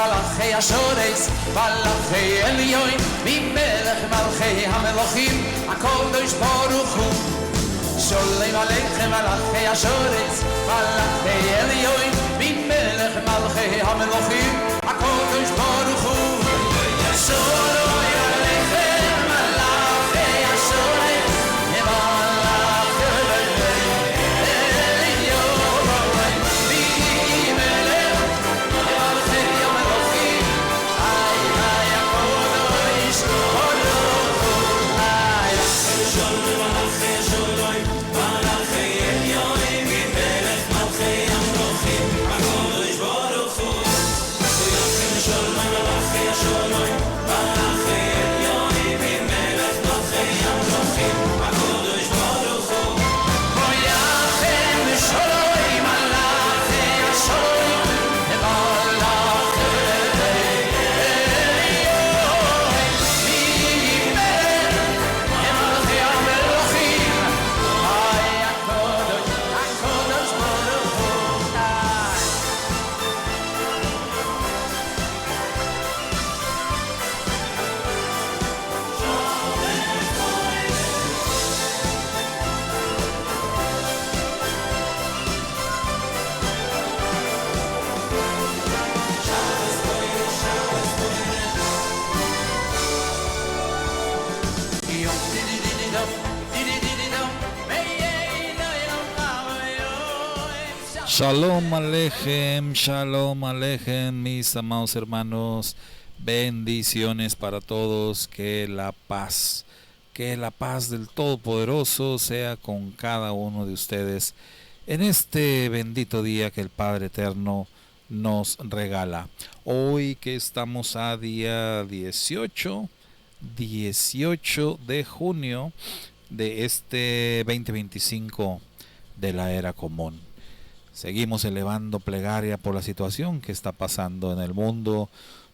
מלאכי השורס מלאכי עליון ממלך מלכי המלוכים הקדוש ברוך הוא שולם עליכם מלאכי השורס מלאכי עליון ממלך מלכי המלוכים הקדוש ברוך הוא שולם עליכם מלאכי השורס Shalom Alejem, mis amados hermanos, bendiciones para todos, que la paz del Todopoderoso sea con cada uno de ustedes en este bendito día que el Padre Eterno nos regala. Hoy que estamos a día 18 de junio de este 2025 de la era común. Seguimos elevando plegaria por la situación que está pasando en el mundo,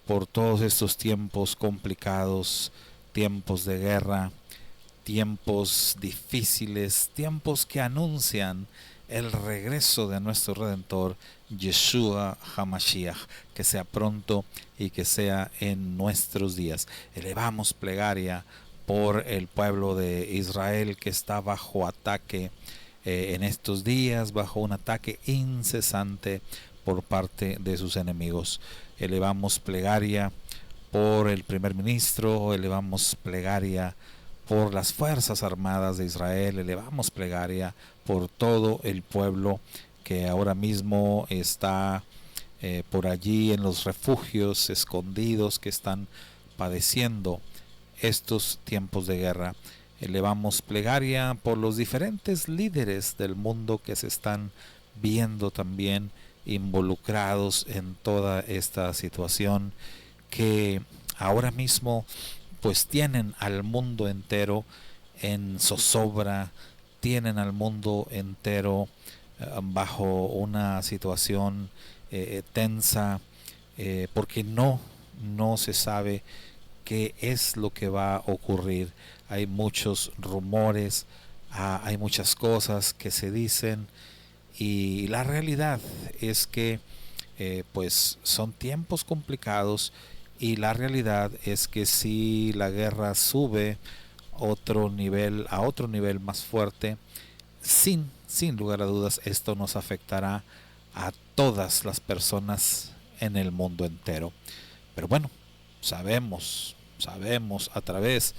por todos estos tiempos complicados, tiempos de guerra, tiempos difíciles, tiempos que anuncian el regreso de nuestro Redentor, Yeshua HaMashiach, que sea pronto y que sea en nuestros días. Elevamos plegaria por el pueblo de Israel que está bajo ataque en estos días, bajo un ataque incesante por parte de sus enemigos. Elevamos plegaria por el primer ministro, elevamos plegaria por las Fuerzas Armadas de Israel, elevamos plegaria por todo el pueblo que ahora mismo está por allí en los refugios escondidos, que están padeciendo estos tiempos de guerra. Elevamos plegaria por los diferentes líderes del mundo que se están viendo también involucrados en toda esta situación, que ahora mismo pues tienen al mundo entero en zozobra, tienen al mundo entero bajo una situación tensa, porque no se sabe qué es lo que va a ocurrir. Hay muchos rumores, hay muchas cosas que se dicen, y la realidad es que pues son tiempos complicados, y la realidad es que si la guerra sube a otro nivel más fuerte, sin lugar a dudas esto nos afectará a todas las personas en el mundo entero. Pero bueno, sabemos a través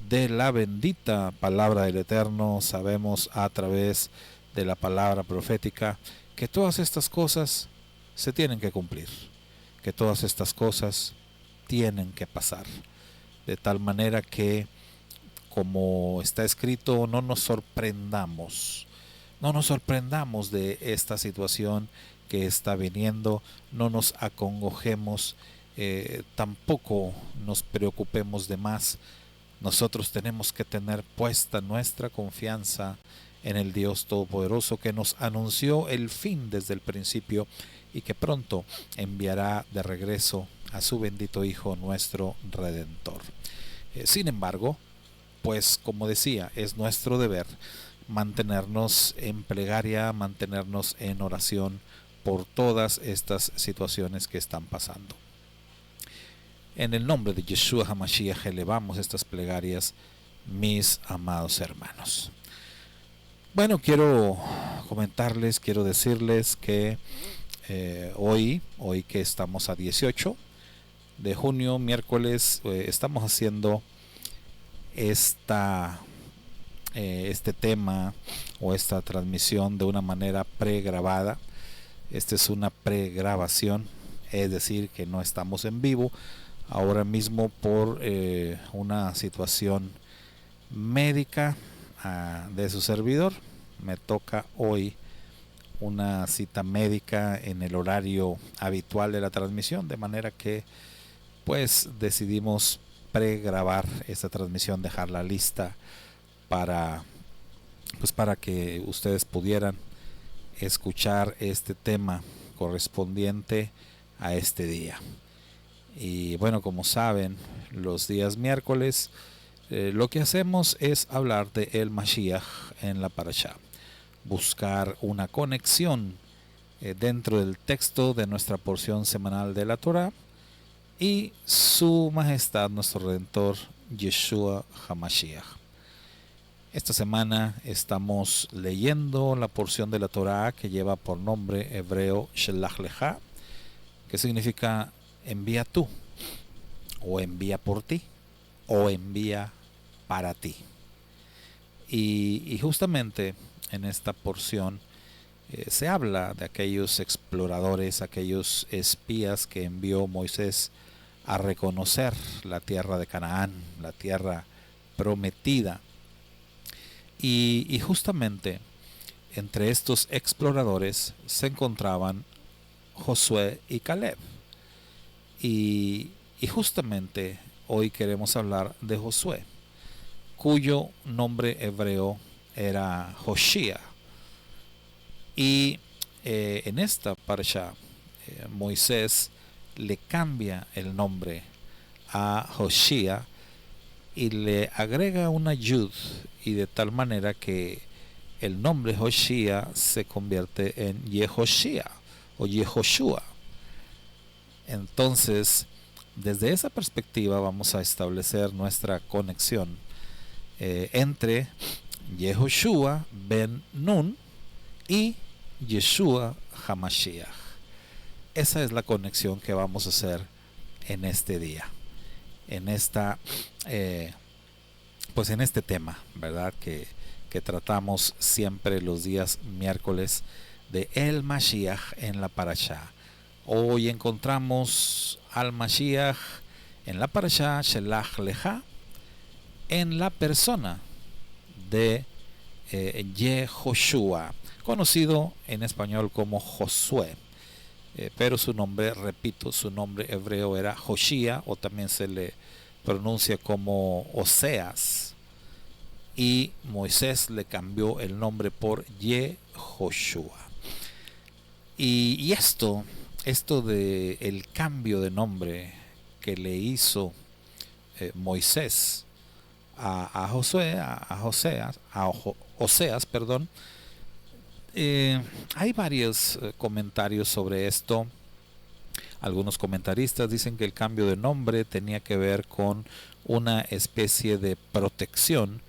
de la bendita palabra del Eterno, sabemos a través de la palabra profética, que todas estas cosas se tienen que cumplir, que todas estas cosas tienen que pasar, de tal manera que, como está escrito, no nos sorprendamos de esta situación que está viniendo, no nos acongojemos, tampoco nos preocupemos de más. Nosotros tenemos que tener puesta nuestra confianza en el Dios Todopoderoso, que nos anunció el fin desde el principio y que pronto enviará de regreso a su bendito Hijo, nuestro Redentor. Sin embargo, pues como decía, es nuestro deber mantenernos en plegaria, mantenernos en oración por todas estas situaciones que están pasando. En el nombre de Yeshua HaMashiach elevamos estas plegarias, mis amados hermanos. Bueno, quiero comentarles, quiero decirles que hoy que estamos a 18 de junio, miércoles, estamos haciendo este tema o esta transmisión de una manera pregrabada. Esta es una pregrabación, es decir, que no estamos en vivo ahora mismo por una situación médica de su servidor. Me toca hoy una cita médica en el horario habitual de la transmisión, de manera que pues decidimos pregrabar esta transmisión, dejarla lista para que ustedes pudieran escuchar este tema correspondiente a este día. Y bueno, como saben, los días miércoles lo que hacemos es hablar de el Mashiach en la Parashá, buscar una conexión dentro del texto de nuestra porción semanal de la Torah y su majestad, nuestro Redentor, Yeshua HaMashiach. Esta semana estamos leyendo la porción de la Torah que lleva por nombre hebreo Shelach Lecha, que significa envía tú, o envía por ti, o envía para ti. Y justamente en esta porción se habla de aquellos exploradores, aquellos espías que envió Moisés a reconocer la tierra de Canaán, la tierra prometida. Y justamente entre estos exploradores se encontraban Josué y Caleb. Y justamente hoy queremos hablar de Josué, cuyo nombre hebreo era Hoshea. Y en esta parasha Moisés le cambia el nombre a Hoshea y le agrega una yud, y de tal manera que el nombre Hoshea se convierte en Yehoshua o Yehoshua. Entonces, desde esa perspectiva vamos a establecer nuestra conexión entre Yehoshua ben Nun y Yeshua HaMashiach. Esa es la conexión que vamos a hacer en este día, en esta pues en este tema, ¿verdad? Que tratamos siempre los días miércoles de el Mashiach en la Parashá. Hoy encontramos al Mashiach en la Parashá Shelach Lecha, en la persona de Yehoshua, conocido en español como Josué, pero su nombre, repito, su nombre hebreo era Hoshea, o también se le pronuncia como Oseas, y Moisés le cambió el nombre por Yehoshua. Y esto de el cambio de nombre que le hizo Moisés a Oseas, perdón, hay varios comentarios sobre esto. Algunos comentaristas dicen que el cambio de nombre tenía que ver con una especie de protección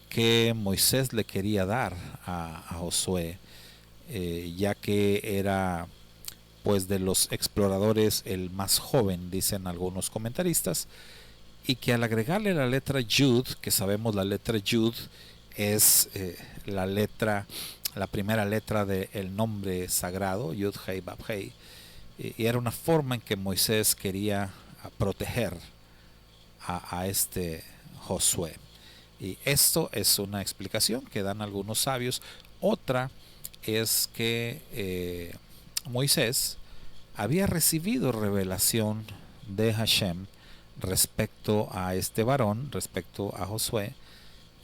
que Moisés le quería dar a Josué, ya que era pues de los exploradores el más joven, dicen algunos comentaristas, y que al agregarle la letra Yud, que sabemos la letra Yud es la primera letra del nombre sagrado, Yud Hei Bab Hei, y era una forma en que Moisés quería proteger a este Josué. Y esto es una explicación que dan algunos sabios. Otra es que Moisés había recibido revelación de Hashem respecto a este varón, respecto a Josué,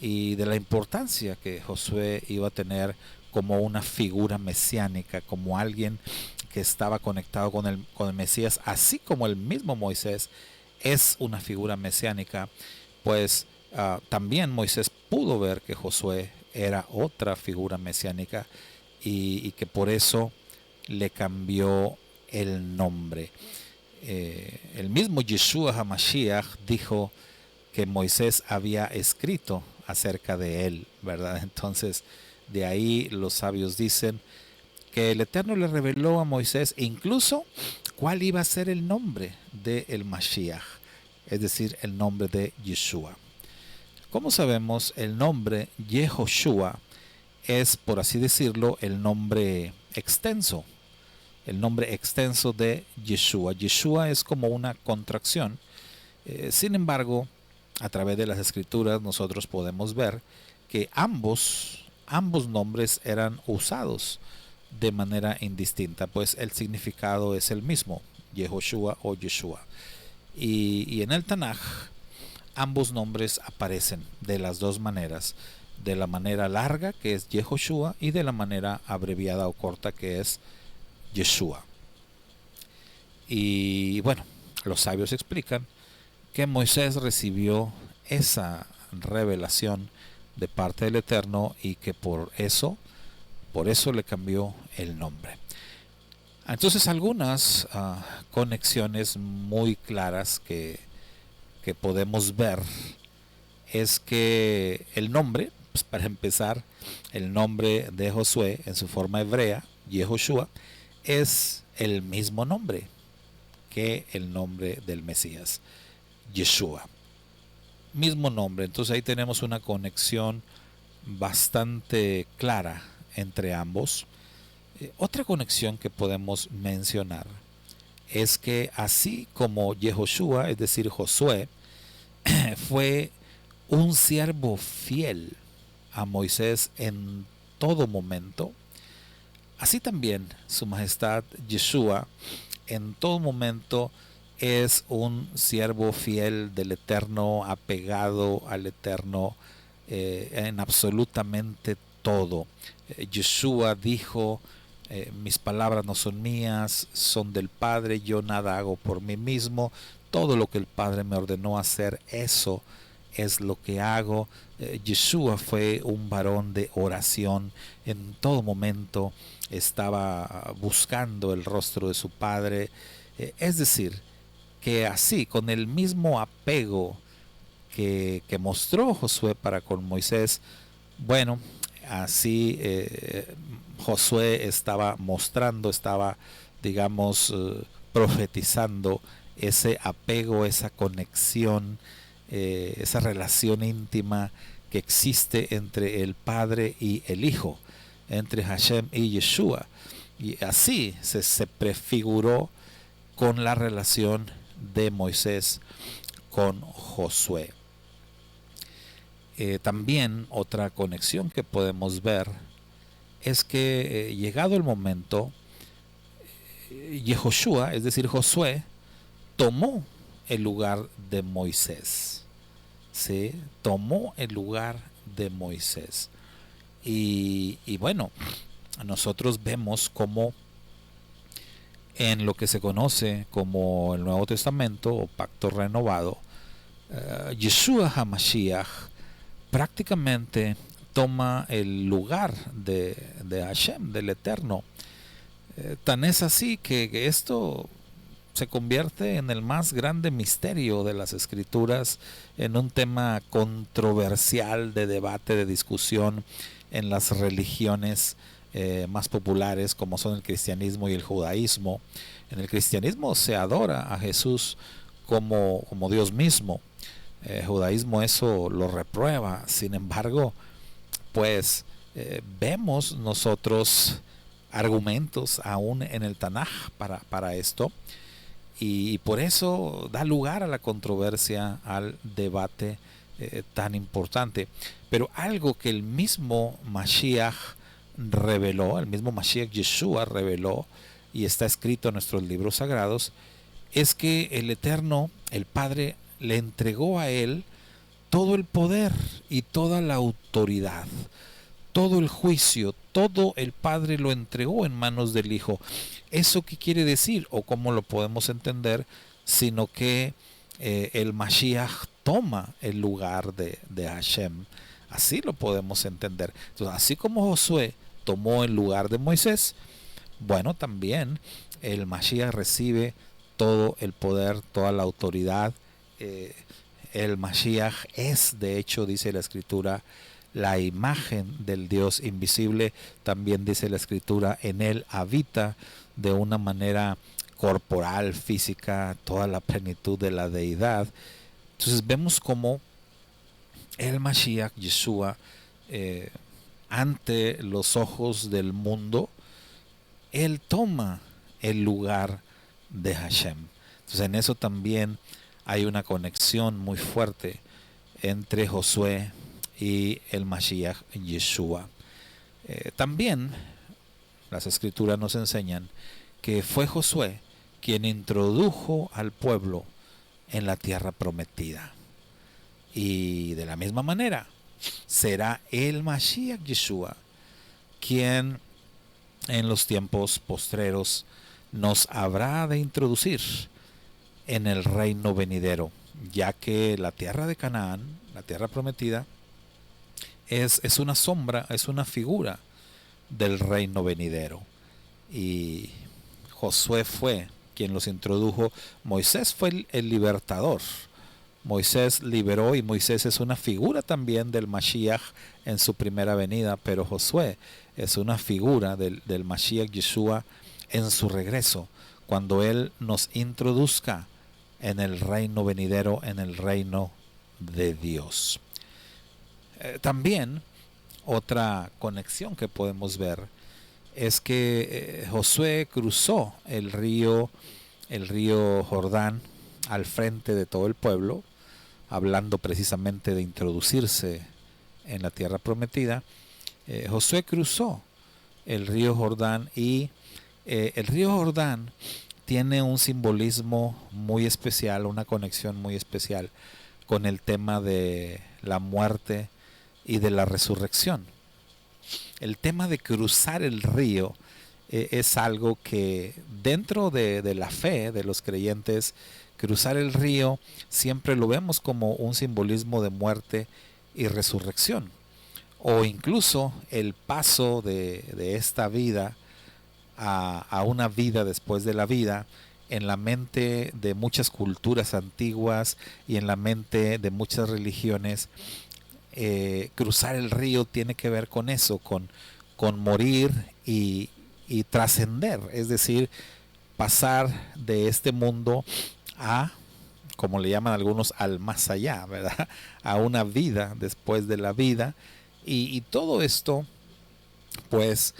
y de la importancia que Josué iba a tener como una figura mesiánica, como alguien que estaba conectado con el Mesías, así como el mismo Moisés es una figura mesiánica. Pues también Moisés pudo ver que Josué era otra figura mesiánica, y que por eso le cambió el nombre. el mismo Yeshua HaMashiach dijo que Moisés había escrito acerca de él, ¿verdad? Entonces, de ahí los sabios dicen que el Eterno le reveló a Moisés incluso cuál iba a ser el nombre del Mashiach, es decir, el nombre de Yeshua. Como sabemos, el nombre Yehoshua es, por así decirlo, el nombre extenso de Yeshua. Yeshua es como una contracción. Sin embargo, a través de las escrituras nosotros podemos ver que ambos nombres eran usados de manera indistinta, pues el significado es el mismo, Yehoshua o Yeshua. Y en el Tanaj ambos nombres aparecen de las dos maneras, de la manera larga, que es Yehoshua, y de la manera abreviada o corta, que es Yeshua. Y bueno, los sabios explican que Moisés recibió esa revelación de parte del Eterno y que por eso le cambió el nombre. Entonces, algunas conexiones muy claras que podemos ver es que el nombre, pues para empezar, el nombre de Josué en su forma hebrea, Yehoshua, es el mismo nombre que el nombre del Mesías, Yeshua. Mismo nombre, entonces ahí tenemos una conexión bastante clara entre ambos. Otra conexión que podemos mencionar es que así como Yehoshua, es decir, Josué, fue un siervo fiel a Moisés en todo momento, así también su majestad Yeshua en todo momento es un siervo fiel del Eterno, apegado al Eterno en absolutamente todo. Yeshua dijo: mis palabras no son mías, son del Padre, yo nada hago por mí mismo, todo lo que el Padre me ordenó hacer, eso es lo que hago. Yeshua fue un varón de oración, en todo momento estaba buscando el rostro de su Padre, es decir, que así, con el mismo apego que mostró Josué para con Moisés, bueno, así Josué estaba mostrando, digamos, profetizando ese apego, esa conexión, esa relación íntima que existe entre el Padre y el Hijo, entre Hashem y Yeshua. Y así se prefiguró con la relación de Moisés con Josué. También otra conexión que podemos ver es que llegado el momento, Yehoshua, es decir, Josué, tomó el lugar de Moisés. ¿Sí? Tomó el lugar de Moisés. Y bueno, nosotros vemos como en lo que se conoce como el Nuevo Testamento o Pacto Renovado, Yeshua HaMashiach prácticamente toma el lugar de Hashem, del Eterno. Tan es así que esto se convierte en el más grande misterio de las Escrituras, en un tema controversial de debate, de discusión en las religiones más populares, como son el cristianismo y el judaísmo. En el cristianismo se adora a Jesús como Dios mismo. El judaísmo eso lo reprueba. Sin embargo, pues vemos nosotros argumentos aún en el Tanaj para esto, y por eso da lugar a la controversia, al debate tan importante. Pero algo que el mismo Mashiach reveló, el mismo Mashiach Yeshua reveló, y está escrito en nuestros libros sagrados, es que el Eterno, el Padre, le entregó a él todo el poder y toda la autoridad, todo el juicio, todo el Padre lo entregó en manos del Hijo. ¿Eso qué quiere decir? ¿O cómo lo podemos entender? Sino que el Mashiach toma el lugar de Hashem. Así lo podemos entender. Entonces, así como Josué tomó el lugar de Moisés, bueno, también el Mashiach recibe todo el poder, toda la autoridad. El Mashiach es, de hecho, dice la Escritura, la imagen del Dios invisible. También dice la Escritura, en él habita de una manera corporal, física, toda la plenitud de la deidad. Entonces vemos como el Mashiach, Yeshua, ante los ojos del mundo, él toma el lugar de Hashem. Entonces en eso también hay una conexión muy fuerte entre Josué y el Mashiach Yeshua. También las Escrituras nos enseñan que fue Josué quien introdujo al pueblo en la tierra prometida. Y de la misma manera será el Mashiach Yeshua quien en los tiempos postreros nos habrá de introducir en el reino venidero, ya que la tierra de Canaán, la tierra prometida, es una sombra, es una figura del reino venidero. Y Josué fue quien los introdujo. Moisés fue el libertador. Moisés liberó, y Moisés es una figura también del Mashiach en su primera venida, pero Josué es una figura del Mashiach Yeshua en su regreso, cuando él nos introduzca en el reino venidero, en el reino de Dios. También otra conexión que podemos ver es que Josué cruzó el río Jordán al frente de todo el pueblo, hablando precisamente de introducirse en la tierra prometida. Josué cruzó el río Jordán, y el río Jordán tiene un simbolismo muy especial, una conexión muy especial con el tema de la muerte y de la resurrección. El tema de cruzar el río es algo que dentro de la fe de los creyentes, cruzar el río siempre lo vemos como un simbolismo de muerte y resurrección, o incluso el paso de esta vida a una vida después de la vida. En la mente de muchas culturas antiguas y en la mente de muchas religiones, cruzar el río tiene que ver con eso, con morir y trascender, es decir, pasar de este mundo a, como le llaman algunos, al más allá, ¿verdad? A una vida después de la vida. Y todo esto, pues,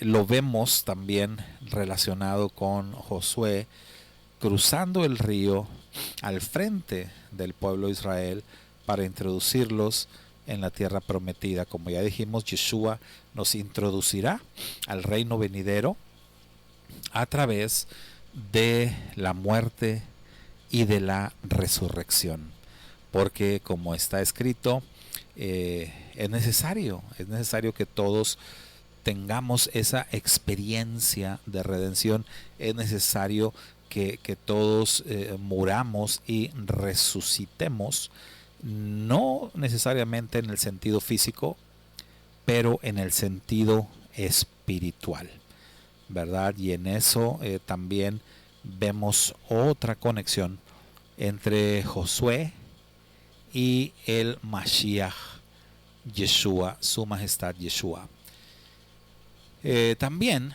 lo vemos también relacionado con Josué cruzando el río al frente del pueblo de Israel para introducirlos en la tierra prometida. Como ya dijimos, Yeshua nos introducirá al reino venidero a través de la muerte y de la resurrección, porque como está escrito, es necesario que todos tengamos esa experiencia de redención. Es necesario que todos muramos y resucitemos, no necesariamente en el sentido físico, pero en el sentido espiritual, ¿verdad? Y en eso también vemos otra conexión entre Josué y el Mashiach Yeshua, su majestad Yeshua. También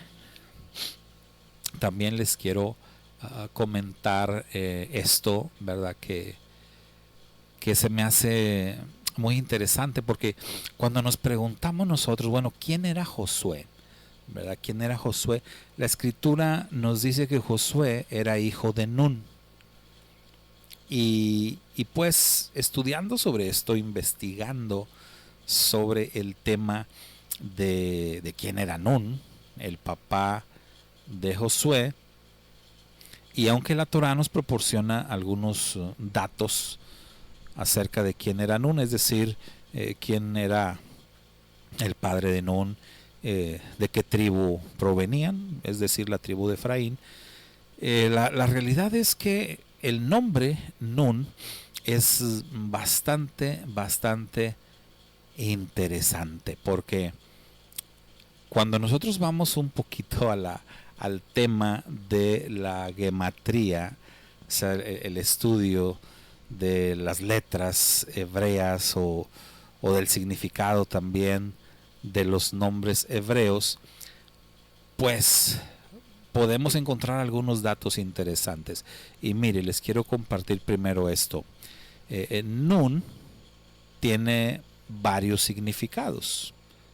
les quiero comentar esto, ¿verdad? Que se me hace muy interesante, porque cuando nos preguntamos nosotros, bueno, ¿quién era Josué? ¿Verdad? ¿Quién era Josué? La Escritura nos dice que Josué era hijo de Nun. Y pues estudiando sobre esto, investigando sobre el tema de quién era Nun, el papá de Josué, y aunque la Torá nos proporciona algunos datos acerca de quién era Nun, es decir, quién era el padre de Nun, de qué tribu provenían, es decir, la tribu de Efraín, la realidad es que el nombre Nun es bastante interesante, porque cuando nosotros vamos un poquito al tema de la gematría, O sea, el estudio de las letras hebreas o del significado también de los nombres hebreos, pues podemos encontrar algunos datos interesantes. Y mire, les quiero compartir primero esto. Nun tiene varios significados.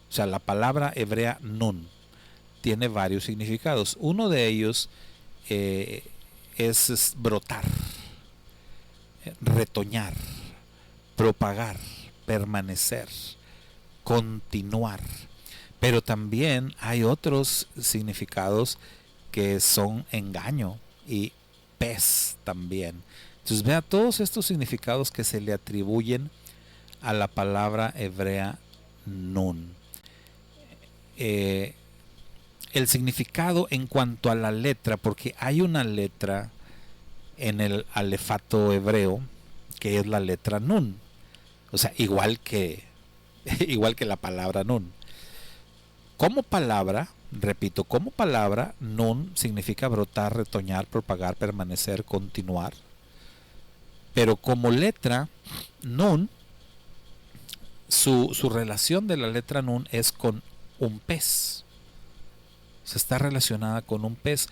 O sea, la palabra hebrea nun tiene varios significados. Uno de ellos es brotar, retoñar, propagar, permanecer, continuar. Pero también hay otros significados que son engaño y pez también. Entonces vea todos estos significados que se le atribuyen a la palabra hebrea nun. El significado en cuanto a la letra, porque hay una letra en el alefato hebreo que es la letra nun, o sea, igual que la palabra nun. Como palabra, repito, como palabra, nun significa brotar, retoñar, propagar, permanecer, continuar. Pero como letra, nun, su relación de la letra nun es con un pez. Se está relacionada con un pez.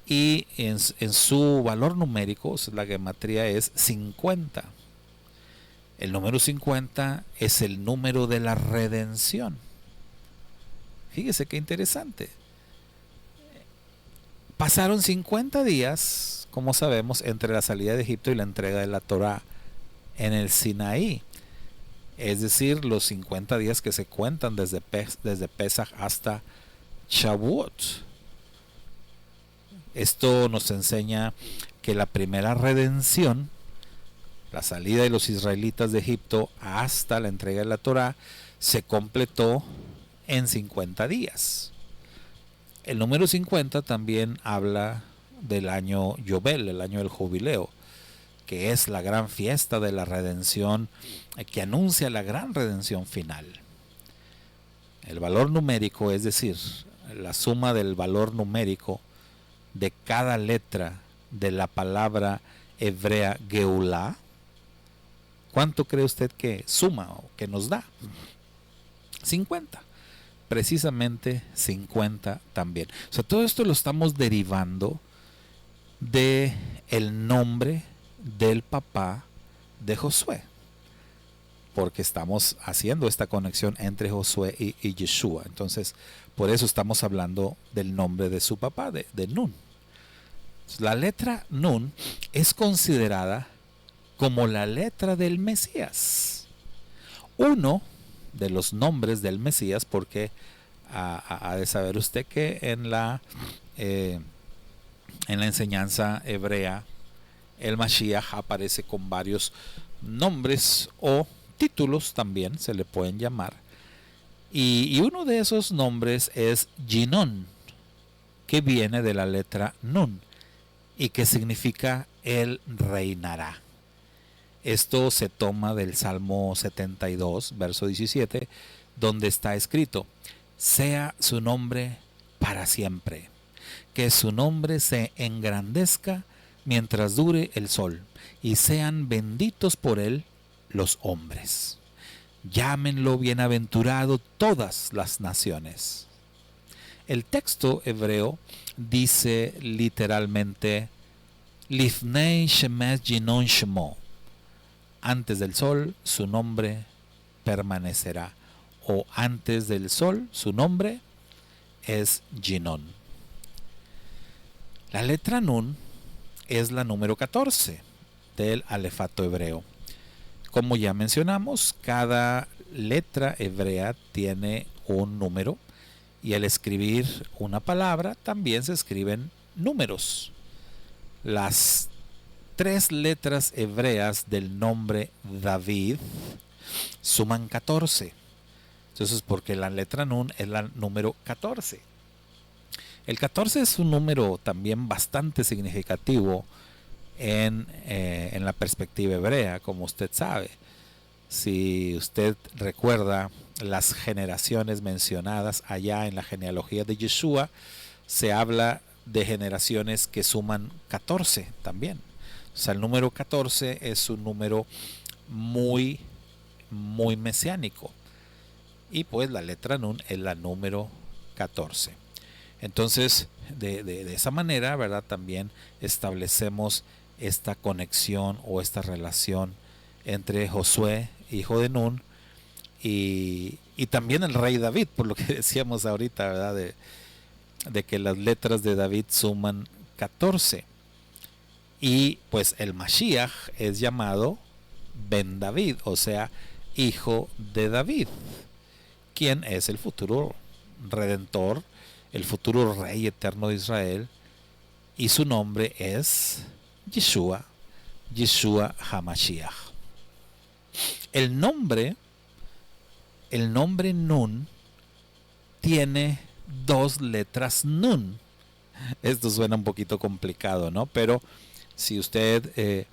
Y en su valor numérico, la gematría es 50. El número 50 es el número de la redención. Fíjese qué interesante. Pasaron 50 días, como sabemos, entre la salida de Egipto y la entrega de la Torá en el Sinaí. Es decir, los 50 días que se cuentan desde Pesaj hasta Shavuot. Esto nos enseña que la primera redención, la salida de los israelitas de Egipto hasta la entrega de la Torá, se completó en 50 días. El número 50 también habla del año Yobel, el año del jubileo, que es la gran fiesta de la redención, que anuncia la gran redención final. El valor numérico, es decir, la suma del valor numérico de cada letra de la palabra hebrea Geulah, ¿cuánto cree usted que suma o que nos da? 50. Precisamente 50 también. O sea, todo esto lo estamos derivando de el nombre del papá de Josué, porque estamos haciendo esta conexión entre Josué y Yeshua. Entonces, por eso estamos hablando del nombre de su papá, de Nun. La letra Nun es considerada como la letra del Mesías. Uno de los nombres del Mesías, porque ha de saber usted que en la enseñanza hebrea el Mashiach aparece con varios nombres o títulos, también se le pueden llamar, y uno de esos nombres es Ginon, que viene de la letra Nun y que significa Él reinará. Esto se toma del Salmo 72, verso 17, donde está escrito: sea su nombre para siempre, que su nombre se engrandezca mientras dure el sol, y sean benditos por él los hombres. Llámenlo bienaventurado todas las naciones. El texto hebreo dice literalmente Lifnei Shemesh Ginon Shemo, antes del sol su nombre permanecerá, o antes del sol su nombre es Ginon. La letra Nun es la número 14 del alefato hebreo. Como ya mencionamos, cada letra hebrea tiene un número, y al escribir una palabra también se escriben números. Las 3 letras hebreas del nombre David suman 14. Entonces, porque la letra Nun es la número 14. El 14 es un número también bastante significativo en la perspectiva hebrea, como usted sabe. Si usted recuerda las generaciones mencionadas allá en la genealogía de Yeshua, se habla de generaciones que suman 14 también. O sea, el número 14 es un número muy, muy mesiánico. Y pues la letra Nun es la número 14. Entonces, de esa manera, ¿verdad? También establecemos esta conexión o esta relación entre Josué, hijo de Nun, y también el rey David, por lo que decíamos ahorita, ¿verdad? De que las letras de David suman 14. Y pues el Mashiach es llamado Ben David, o sea, hijo de David, quien es el futuro redentor, el futuro rey eterno de Israel, y su nombre es Yeshua HaMashiach. El nombre Nun tiene 2 letras Nun. Esto suena un poquito complicado, ¿no? Pero si usted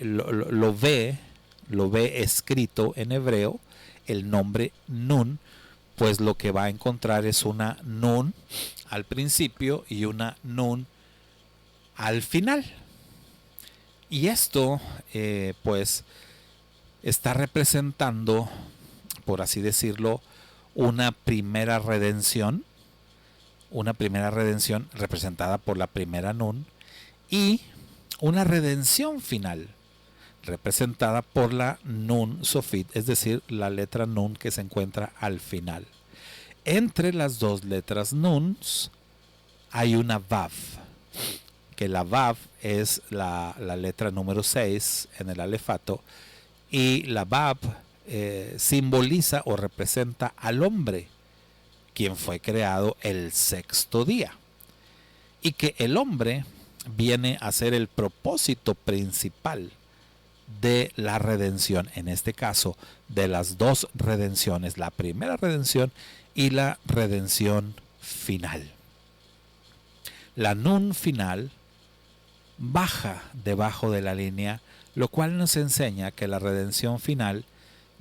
lo ve escrito en hebreo, el nombre Nun, pues lo que va a encontrar es una Nun al principio y una Nun al final. Y esto pues está representando, por así decirlo, una primera redención representada por la primera Nun, y una redención final representada por la Nun Sofit, es decir, la letra Nun que se encuentra al final. Entre las 2 letras Nuns hay una Vav, que la Vav es la letra número 6 en el alefato, y la Vav simboliza o representa al hombre, quien fue creado el 6º día, y que el hombre viene a ser el propósito principal de la redención, en este caso de las 2 redenciones, la primera redención y la redención final. La Nun final baja debajo de la línea, lo cual nos enseña que la redención final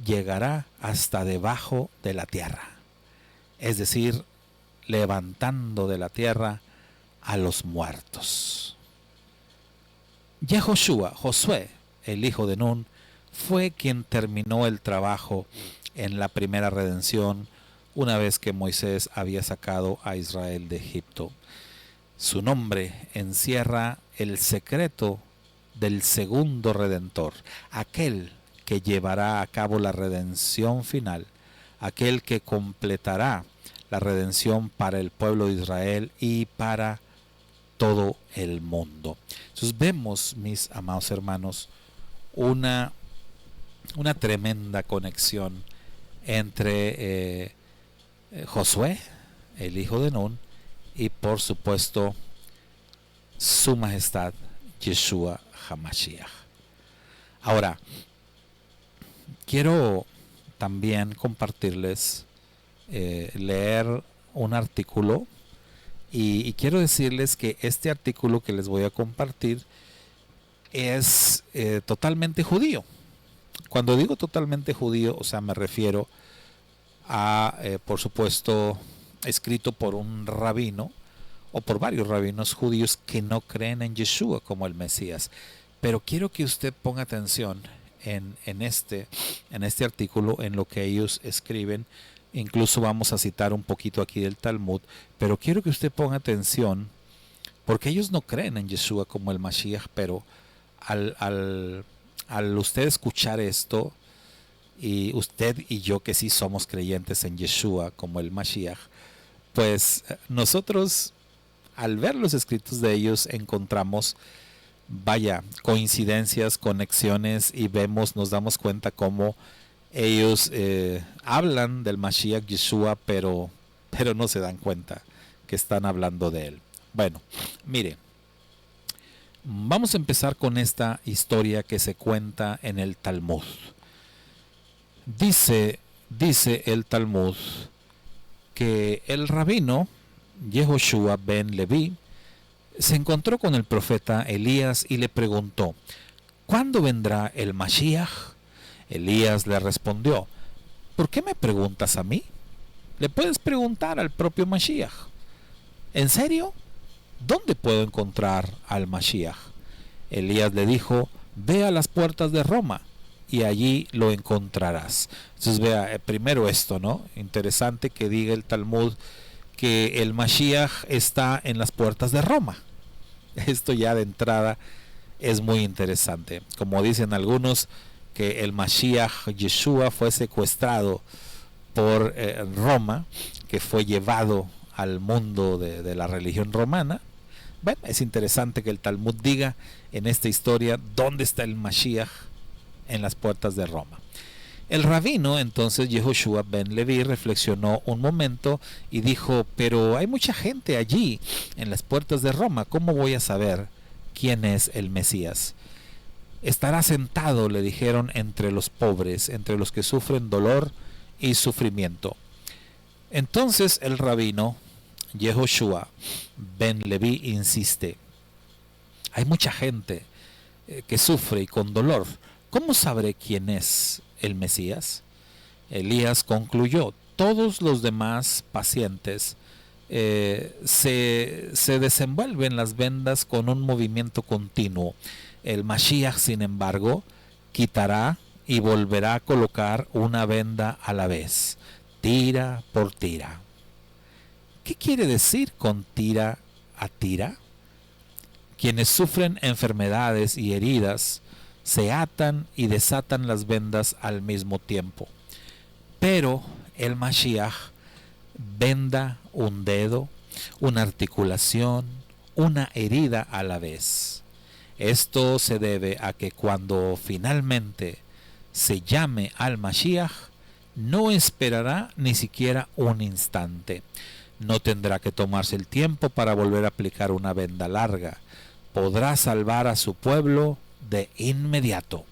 llegará hasta debajo de la tierra, es decir, levantando de la tierra a los muertos. Yehoshua, Josué, el hijo de Nun, fue quien terminó el trabajo en la primera redención una vez que Moisés había sacado a Israel de Egipto. Su nombre encierra el secreto del segundo redentor, aquel que llevará a cabo la redención final, aquel que completará la redención para el pueblo de Israel y para todo el mundo. Entonces vemos, mis amados hermanos, una tremenda conexión entre Josué, el hijo de Nun, y por supuesto su majestad Yeshua HaMashiach. Ahora, quiero también compartirles, leer un artículo, y quiero decirles que este artículo que les voy a compartir es totalmente judío. Cuando digo totalmente judío, o sea, me refiero a, por supuesto, escrito por un rabino o por varios rabinos judíos que no creen en Yeshua como el Mesías. Pero quiero que usted ponga atención en este artículo, en lo que ellos escriben. Incluso vamos a citar un poquito aquí del Talmud, pero quiero que usted ponga atención, porque ellos no creen en Yeshua como el Mashiach, pero al usted escuchar esto, y usted y yo que sí somos creyentes en Yeshua como el Mashiach, pues nosotros al ver los escritos de ellos encontramos, vaya, coincidencias, conexiones, y nos damos cuenta cómo ellos hablan del Mashiach Yeshua, pero no se dan cuenta que están hablando de él. Bueno, mire, vamos a empezar con esta historia que se cuenta en el Talmud. Dice el Talmud que el rabino Yehoshua ben Levi se encontró con el profeta Elías y le preguntó: ¿cuándo vendrá el Mashiach? Elías le respondió: ¿por qué me preguntas a mí? Le puedes preguntar al propio Mashiach. ¿En serio? ¿Dónde puedo encontrar al Mashiach? Elías le dijo: ve a las puertas de Roma y allí lo encontrarás. Entonces vea, primero esto, ¿no? Interesante que diga el Talmud que el Mashiach está en las puertas de Roma. Esto ya de entrada es muy interesante. Como dicen algunos, que el Mashiach Yeshua fue secuestrado por Roma, que fue llevado al mundo de la religión romana. Bueno, es interesante que el Talmud diga en esta historia dónde está el Mashiach, en las puertas de Roma. El rabino entonces Yehoshua ben Levi reflexionó un momento y dijo: pero hay mucha gente allí en las puertas de Roma, ¿cómo voy a saber quién es el Mesías? Estará sentado, le dijeron, entre los pobres, entre los que sufren dolor y sufrimiento. Entonces el rabino Yehoshua ben Levi insiste: hay mucha gente que sufre y con dolor, ¿cómo sabré quién es el Mesías? Elías concluyó: todos los demás pacientes se desenvuelven las vendas con un movimiento continuo. El Mashiach, sin embargo, quitará y volverá a colocar una venda a la vez, tira por tira. ¿Qué quiere decir con tira a tira? Quienes sufren enfermedades y heridas se atan y desatan las vendas al mismo tiempo. Pero el Mashiach venda un dedo, una articulación, una herida a la vez. Esto se debe a que cuando finalmente se llame al Mashiach, no esperará ni siquiera un instante. No tendrá que tomarse el tiempo para volver a aplicar una venda larga. Podrá salvar a su pueblo de inmediato.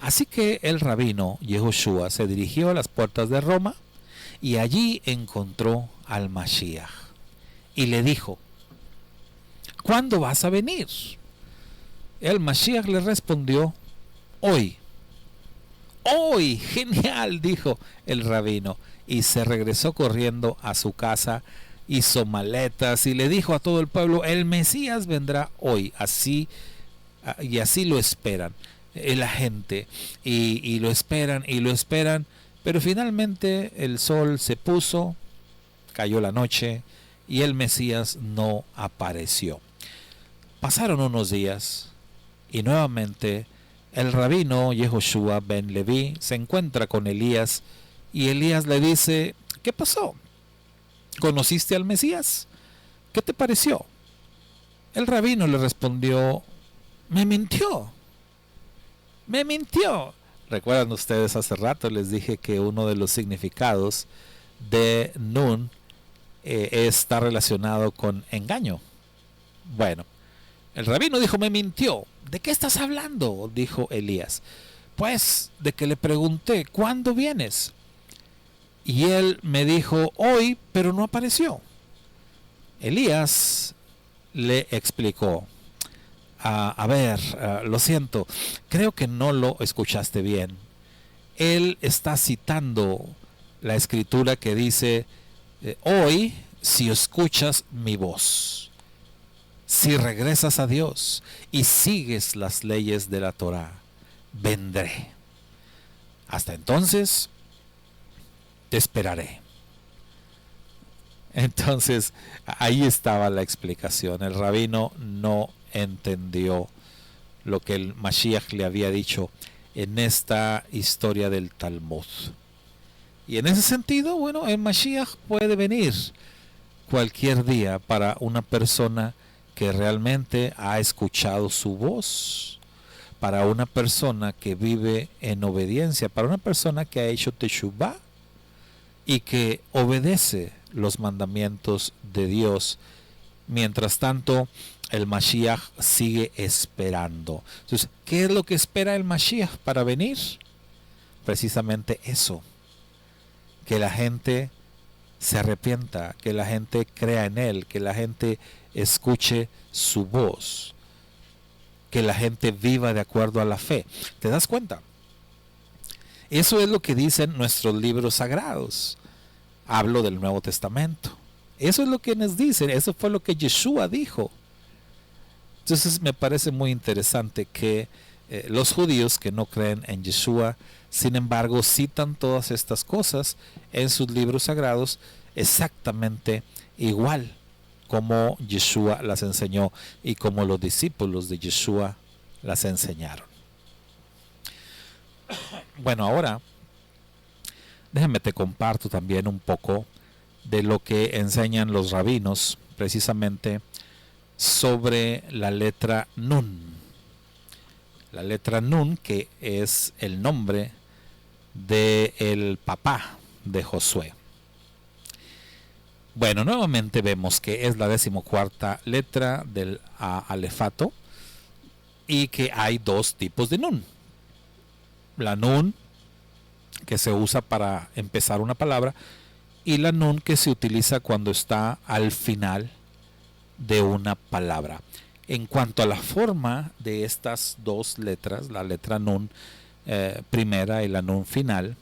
Así que el rabino Yehoshua se dirigió a las puertas de Roma y allí encontró al Mashiach y le dijo: ¿cuándo vas a venir? El Mashiach le respondió: hoy. ¡Hoy! ¡Genial!, dijo el rabino, y se regresó corriendo a su casa, hizo maletas y le dijo a todo el pueblo: el Mesías vendrá hoy. Así lo esperan la gente, y lo esperan y lo esperan, pero finalmente el sol se puso, cayó la noche y el Mesías no apareció. Pasaron unos días y nuevamente el rabino Yehoshua ben Levi se encuentra con Elías y Elías le dice: ¿qué pasó? ¿Conociste al Mesías? ¿Qué te pareció? El rabino le respondió: me mintió. Me mintió. ¿Recuerdan ustedes? Hace rato les dije que uno de los significados de Nun está relacionado con engaño. Bueno, el rabino dijo: me mintió. ¿De qué estás hablando?, dijo Elías. Pues de que le pregunté: ¿cuándo vienes? Y él me dijo: hoy, pero no apareció. Elías le explicó: lo siento, creo que no lo escuchaste bien. Él está citando la escritura que dice: hoy, si escuchas mi voz, si regresas a Dios y sigues las leyes de la Torá, vendré. Hasta entonces, te esperaré. Entonces, ahí estaba la explicación. El rabino no entendió lo que el Mashiach le había dicho en esta historia del Talmud. Y en ese sentido, bueno, el Mashiach puede venir cualquier día para una persona que realmente ha escuchado su voz, para una persona que vive en obediencia, para una persona que ha hecho teshuvá y que obedece los mandamientos de Dios. Mientras tanto, el Mashiach sigue esperando. Entonces, ¿qué es lo que espera el Mashiach para venir? Precisamente eso, que la gente se arrepienta, que la gente crea en Él, que la gente escuche su voz, que la gente viva de acuerdo a la fe. ¿Te das cuenta? Eso es lo que dicen nuestros libros sagrados. Hablo del Nuevo Testamento. Eso es lo que nos dicen, eso fue lo que Yeshua dijo. Entonces me parece muy interesante que los judíos que no creen en Yeshua, sin embargo, citan todas estas cosas en sus libros sagrados exactamente igual como Yeshua las enseñó y como los discípulos de Yeshua las enseñaron. Bueno, ahora déjame te comparto también un poco de lo que enseñan los rabinos precisamente sobre la letra Nun. La letra Nun, que es el nombre del papá de Josué. Bueno, nuevamente vemos que es la 14ª letra del alefato y que hay dos tipos de Nun. La Nun que se usa para empezar una palabra y la Nun que se utiliza cuando está al final de una palabra. En cuanto a la forma de estas dos letras, la letra Nun primera y la Nun final,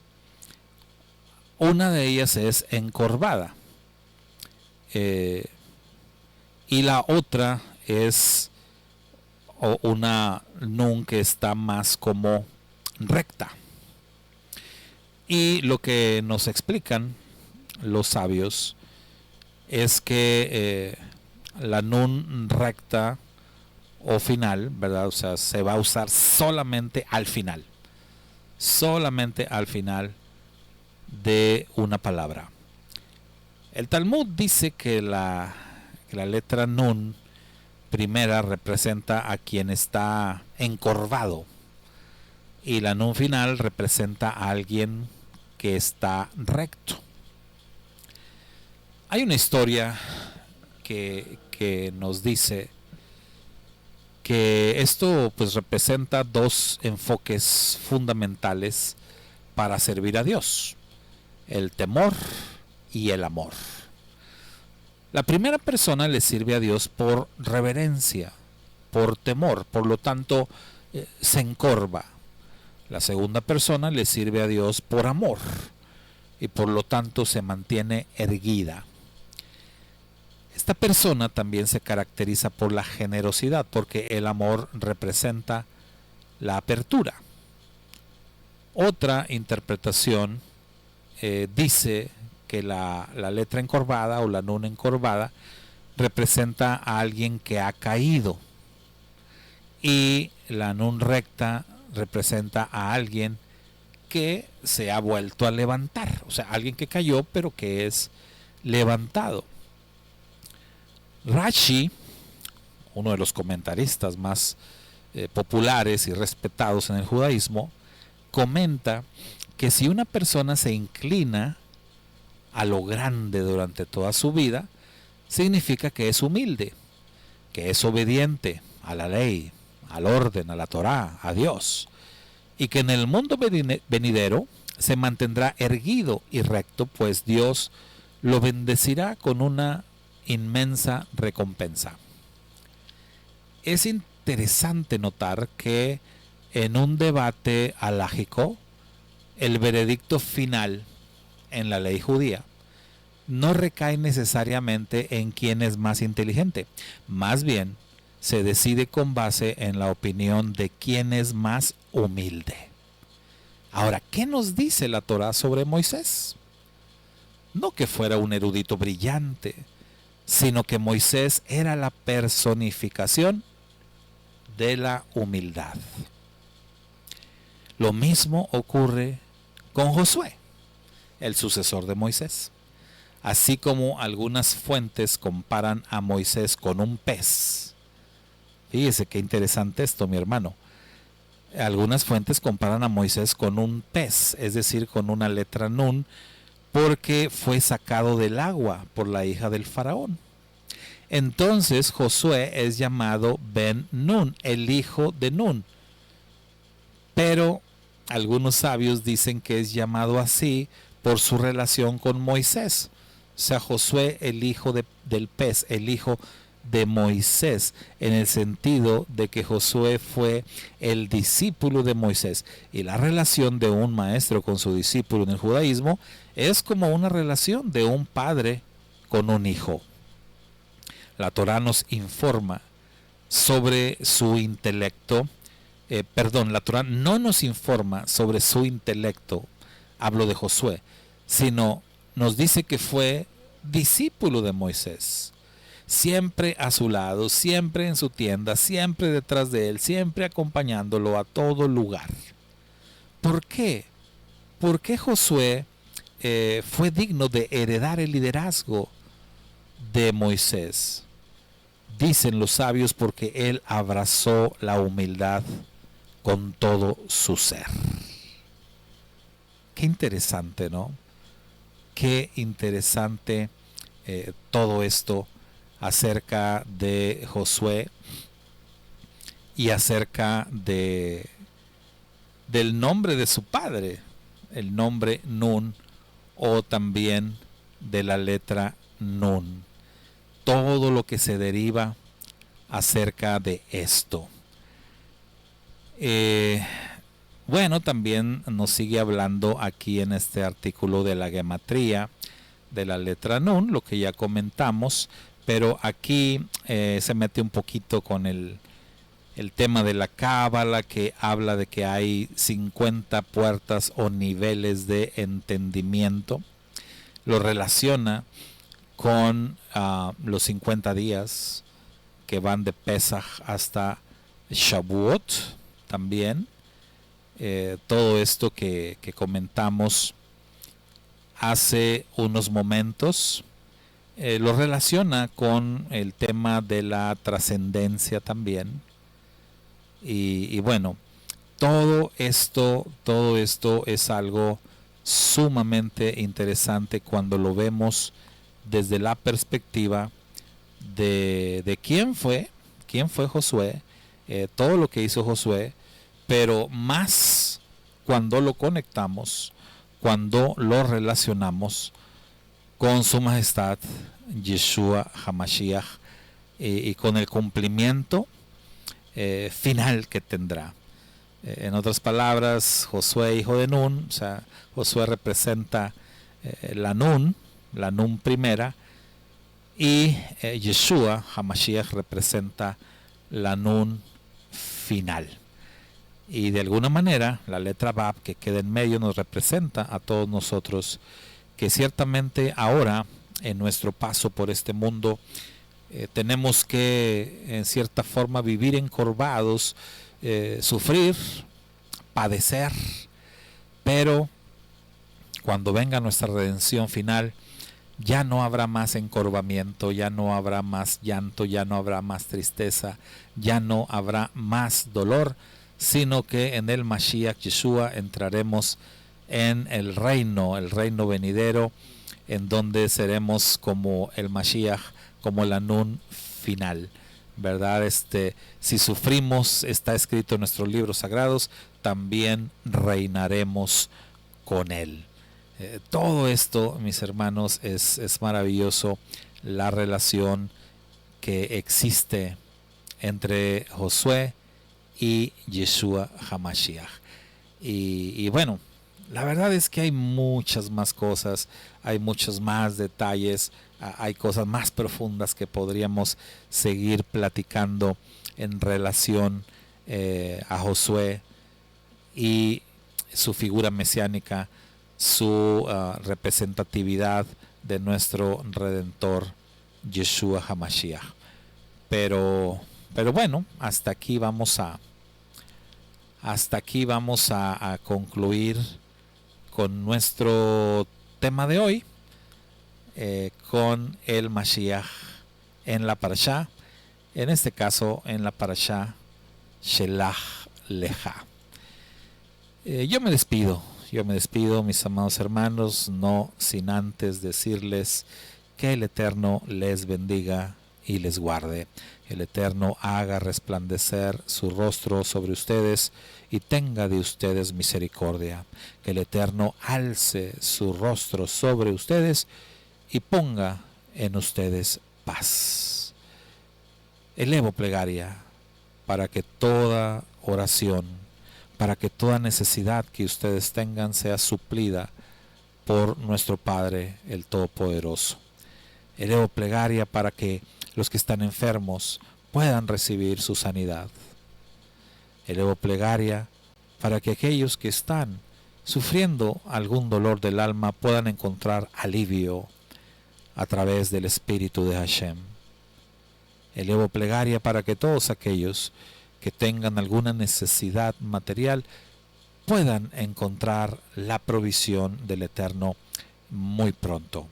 una de ellas es encorvada y la otra es una Nun que está más como recta. Y lo que nos explican los sabios es que la Nun recta o final, ¿verdad? O sea, se va a usar solamente al final de una palabra. El Talmud dice que la letra Nun primera representa a quien está encorvado y la Nun final representa a alguien que está recto. Hay una historia que nos dice que esto pues representa dos enfoques fundamentales para servir a Dios: el temor y el amor. La primera persona le sirve a Dios por reverencia, por temor, por lo tanto se encorva. La segunda persona le sirve a Dios por amor y por lo tanto se mantiene erguida. Esta persona también se caracteriza por la generosidad, porque el amor representa la apertura. Otra interpretación dice que la letra encorvada o la nun encorvada representa a alguien que ha caído y la nun recta representa a alguien que se ha vuelto a levantar, o sea, alguien que cayó pero que es levantado. Rashi, uno de los comentaristas más populares y respetados en el judaísmo, comenta que si una persona se inclina a lo grande durante toda su vida, significa que es humilde, que es obediente a la ley, al orden, a la Torá, a Dios, y que en el mundo venidero se mantendrá erguido y recto, pues Dios lo bendecirá con una inmensa recompensa. Es interesante notar que en un debate halágico, el veredicto final en la ley judía no recae necesariamente en quién es más inteligente, más bien se decide con base en la opinión de quién es más humilde. Ahora, ¿qué nos dice la Torá sobre Moisés? No que fuera un erudito brillante, sino que Moisés era la personificación de la humildad. Lo mismo ocurre con Josué, el sucesor de Moisés. Así como algunas fuentes comparan a Moisés con un pez. Fíjese qué interesante esto, mi hermano. Algunas fuentes comparan a Moisés con un pez, es decir, con una letra nun, porque fue sacado del agua por la hija del faraón. Entonces Josué es llamado Ben Nun, el hijo de Nun. Pero algunos sabios dicen que es llamado así por su relación con Moisés. O sea, Josué, el hijo del pez, el hijo de Moisés, en el sentido de que Josué fue el discípulo de Moisés. Y la relación de un maestro con su discípulo en el judaísmo es como una relación de un padre con un hijo. La Torá nos informa sobre su intelecto, la Torah no nos informa sobre su intelecto, hablo de Josué, sino nos dice que fue discípulo de Moisés, siempre a su lado, siempre en su tienda, siempre detrás de él, siempre acompañándolo a todo lugar. ¿Por qué? ¿Por qué Josué fue digno de heredar el liderazgo de Moisés? Dicen los sabios porque él abrazó la humildad con todo su ser. Qué interesante, ¿no? Qué interesante todo esto acerca de Josué y acerca del nombre de su padre, el nombre Nun, o también de la letra Nun. Todo lo que se deriva acerca de esto. Bueno, también nos sigue hablando aquí en este artículo de la gematría de la letra Nun, lo que ya comentamos, pero aquí se mete un poquito con el tema de la cábala, que habla de que hay 50 puertas o niveles de entendimiento. Lo relaciona con los 50 días que van de Pesaj hasta Shavuot también. Todo esto que comentamos hace unos momentos lo relaciona con el tema de la trascendencia también. Y bueno, todo esto es algo sumamente interesante cuando lo vemos desde la perspectiva de quién fue Josué, todo lo que hizo Josué, pero más cuando lo conectamos, cuando lo relacionamos con su majestad Yeshua HaMashiach y con el cumplimiento final que tendrá. En otras palabras, Josué, hijo de Nun, o sea, Josué representa la Nun primera, y Yeshua HaMashiach representa la Nun final. Y de alguna manera la letra Bab que queda en medio nos representa a todos nosotros, que ciertamente ahora en nuestro paso por este mundo tenemos que en cierta forma vivir encorvados, sufrir, padecer, pero cuando venga nuestra redención final ya no habrá más encorvamiento, ya no habrá más llanto, ya no habrá más tristeza, ya no habrá más dolor, sino que en el Mashiach Yeshua entraremos en el reino venidero, en donde seremos como el Mashiach, como la Nun final, ¿verdad? Si sufrimos, está escrito en nuestros libros sagrados, también reinaremos con él. Todo esto, mis hermanos, es maravilloso, la relación que existe entre Josué y Yeshua HaMashiach. Y bueno, la verdad es que hay muchas más cosas, hay muchos más detalles, hay cosas más profundas que podríamos seguir platicando en relación a Josué y su figura mesiánica, su representatividad de nuestro Redentor Yeshua HaMashiach. Pero bueno, hasta aquí vamos a concluir con nuestro tema de hoy, con el Mashiach en la Parashá, en este caso en la Parashá Shelach Lecha. Yo me despido, mis amados hermanos, no sin antes decirles que el Eterno les bendiga y les guarde. El Eterno haga resplandecer su rostro sobre ustedes y tenga de ustedes misericordia. Que el Eterno alce su rostro sobre ustedes y ponga en ustedes paz. Elevo plegaria para que toda oración, para que toda necesidad que ustedes tengan sea suplida por nuestro Padre, el Todopoderoso. Elevo plegaria para que los que están enfermos puedan recibir su sanidad. Elevo plegaria para que aquellos que están sufriendo algún dolor del alma puedan encontrar alivio a través del Espíritu de Hashem. Elevo plegaria para que todos aquellos que tengan alguna necesidad material puedan encontrar la provisión del Eterno muy pronto.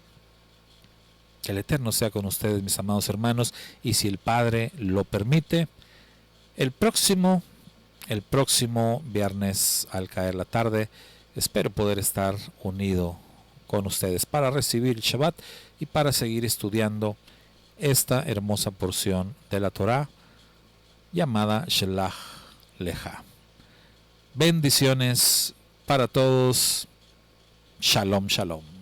Que el Eterno sea con ustedes, mis amados hermanos, y si el Padre lo permite, el próximo viernes al caer la tarde, espero poder estar unido con ustedes para recibir el Shabbat y para seguir estudiando esta hermosa porción de la Torá llamada Shelach Leja. Bendiciones para todos. Shalom, shalom.